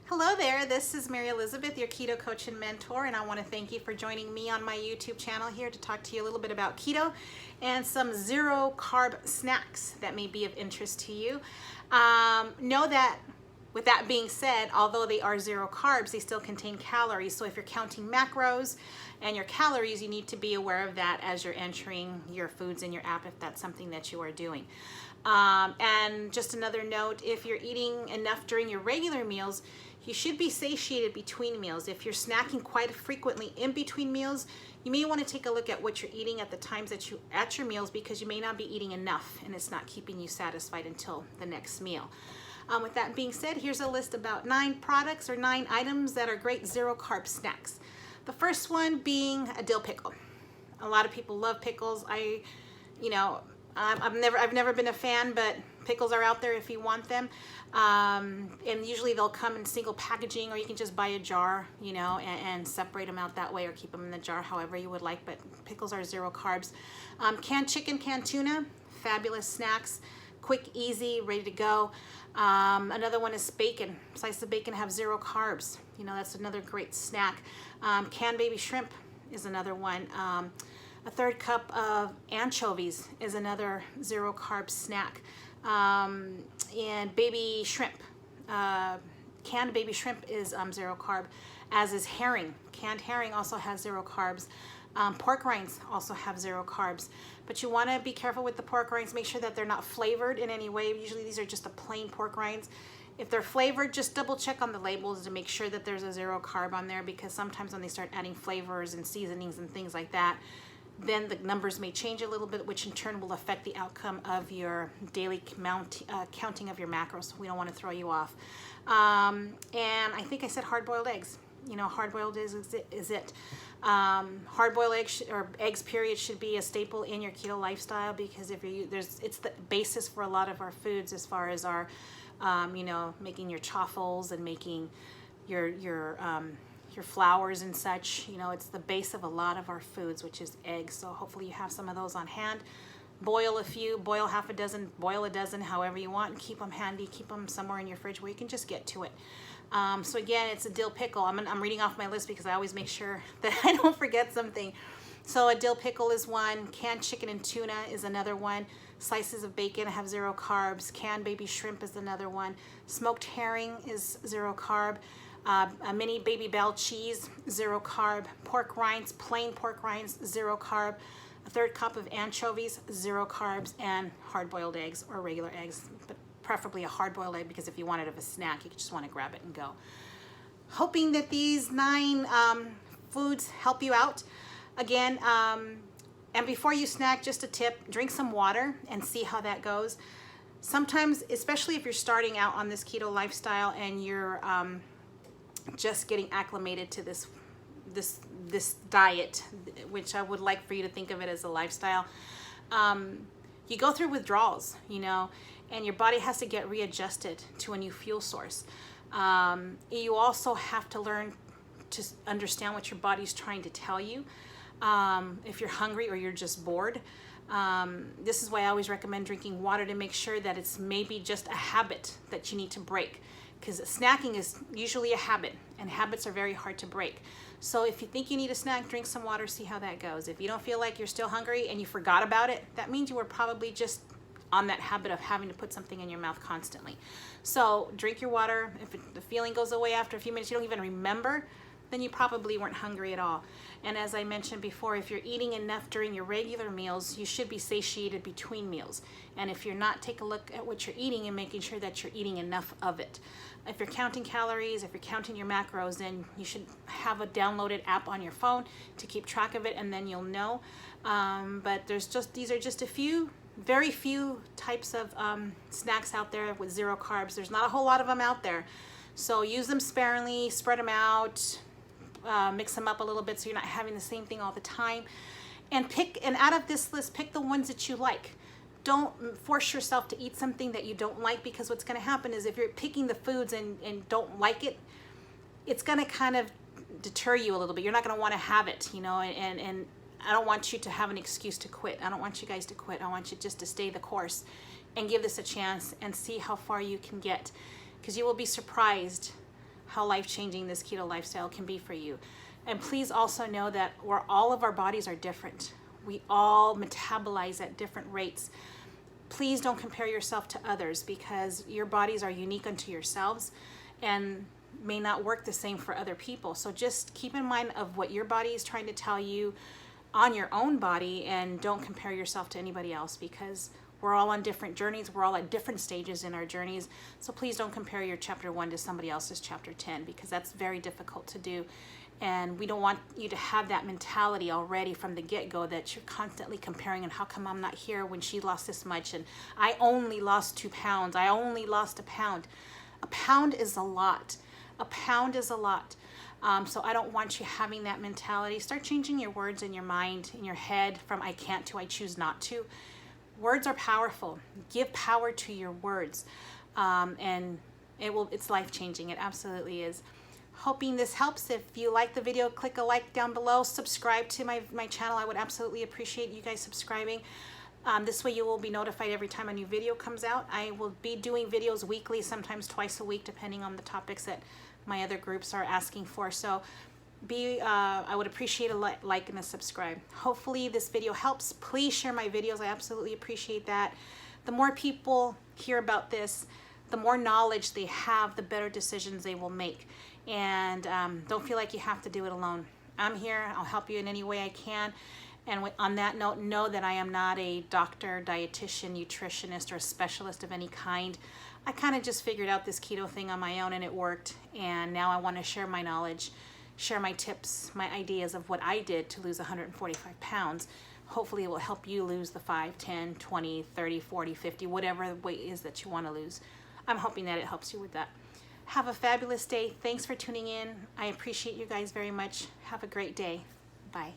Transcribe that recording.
Hello there, this is Mary Elizabeth, your keto coach and mentor, and I want to thank you for joining me on my YouTube channel here to talk to you a little bit about keto and some zero carb snacks that may be of interest to you. Know that with that being said, although they are zero carbs, they still contain calories. So if you're counting macros and your calories, you need to be aware of that as you're entering your foods in your app if that's something that you are doing. And just another note, if you're eating enough during your regular meals, you should be satiated between meals. If you're snacking quite frequently in between meals, you may want to take a look at what you're eating at the times that you at your meals, because you may not be eating enough and it's not keeping you satisfied until the next meal. With that being said, here's a list about 9 products or 9 items that are great zero carb snacks. The first one being a dill pickle. A lot of people love pickles. I've never been a fan, but pickles are out there if you want them. And usually they'll come in single packaging, or you can just buy a jar, and separate them out that way, or keep them in the jar however you would like. But pickles are zero carbs. Canned chicken, canned tuna, fabulous snacks. Quick, easy, ready to go. Another one is bacon. Slices of bacon have zero carbs. That's another great snack. Canned baby shrimp is another one. A third cup of anchovies is another zero carb snack. And baby shrimp. Canned baby shrimp is zero carb, as is herring. Canned herring also has zero carbs. Pork rinds also have zero carbs, but you want to be careful with the pork rinds. Make sure that they're not flavored in any way. Usually these are just the plain pork rinds. If they're flavored, just double check on the labels to make sure that there's a zero carb on there, because sometimes when they start adding flavors and seasonings and things like that, then the numbers may change a little bit, which in turn will affect the outcome of your daily counting of your macros. We don't want to throw you off. And I think I said hard-boiled eggs. Hard-boiled is it. Hard-boiled eggs or eggs period should be a staple in your keto lifestyle, because it's the basis for a lot of our foods, as far as our making your chaffles and making your flours and such. It's the base of a lot of our foods, which is eggs. So hopefully you have some of those on hand. Boil a few, boil half a dozen, boil a dozen, however you want, and keep them handy. Keep them somewhere in your fridge where you can just get to it. So again, it's a dill pickle. I'm reading off my list because I always make sure that I don't forget something. So a dill pickle is one. Canned chicken and tuna is another one. Slices of bacon have zero carbs. Canned baby shrimp is another one. Smoked herring is zero carb. A mini baby bell cheese, zero carb. Pork rinds, plain pork rinds, zero carb. A third cup of anchovies, zero carbs. And hard-boiled eggs or regular eggs, but preferably a hard-boiled egg, because if you want it as a snack, you just want to grab it and go. Hoping that these 9 foods help you out. Again, and before you snack, just a tip, drink some water and see how that goes. Sometimes, especially if you're starting out on this keto lifestyle and you're just getting acclimated to this diet, which I would like for you to think of it as a lifestyle, you go through withdrawals, and your body has to get readjusted to a new fuel source. You also have to learn to understand what your body's trying to tell you. If you're hungry or you're just bored, this is why I always recommend drinking water, to make sure that it's maybe just a habit that you need to break, because snacking is usually a habit, and habits are very hard to break. So if you think you need a snack, drink some water, see how that goes. If you don't feel like you're still hungry and you forgot about it, that means you were probably just on that habit of having to put something in your mouth constantly. So drink your water. If the feeling goes away after a few minutes, you don't even remember, then you probably weren't hungry at all. And as I mentioned before, if you're eating enough during your regular meals, you should be satiated between meals. And if you're not, take a look at what you're eating and making sure that you're eating enough of it. If you're counting calories, if you're counting your macros, then you should have a downloaded app on your phone to keep track of it, and then you'll know. But these are just a few, very few types of snacks out there with zero carbs. There's not a whole lot of them out there. So use them sparingly, spread them out, mix them up a little bit so you're not having the same thing all the time. And out of this list, pick the ones that you like. Don't force yourself to eat something that you don't like, because what's going to happen is if you're picking the foods and don't like it, it's going to kind of deter you a little bit. You're not going to want to have it, and I don't want you to have an excuse to quit. I don't want you guys to quit. I want you just to stay the course and give this a chance and see how far you can get, because you will be surprised how life-changing this keto lifestyle can be for you. And please also know that all of our bodies are different. We all metabolize at different rates. Please don't compare yourself to others, because your bodies are unique unto yourselves and may not work the same for other people. So just keep in mind of what your body is trying to tell you on your own body, and don't compare yourself to anybody else, because we're all on different journeys. We're all at different stages in our journeys. So please don't compare your chapter 1 to somebody else's chapter 10, because that's very difficult to do. And we don't want you to have that mentality already from the get-go, that you're constantly comparing, and how come I'm not here when she lost this much, and I only lost 2 pounds, I only lost a pound. A pound is a lot. A pound is a lot. So I don't want you having that mentality. Start changing your words in your mind, in your head, from I can't to I choose not to. Words are powerful. Give power to your words. And it's life-changing. It absolutely is. Hoping this helps. If you like the video, click a like down below. Subscribe to my channel. I would absolutely appreciate you guys subscribing. This way you will be notified every time a new video comes out. I will be doing videos weekly, sometimes twice a week, depending on the topics that my other groups are asking for. So I would appreciate a like and a subscribe. Hopefully this video helps. Please share my videos. I absolutely appreciate that. The more people hear about this, the more knowledge they have, the better decisions they will make. And don't feel like you have to do it alone. I'm here. I'll help you in any way I can. And on that note, know that I am not a doctor, dietitian, nutritionist, or a specialist of any kind. I kind of just figured out this keto thing on my own, and it worked. And now I want to share my knowledge, share my tips, my ideas of what I did to lose 145 pounds. Hopefully it will help you lose the 5, 10, 20, 30, 40, 50, whatever the weight is that you want to lose. I'm hoping that it helps you with that. Have a fabulous day. Thanks for tuning in. I appreciate you guys very much. Have a great day. Bye.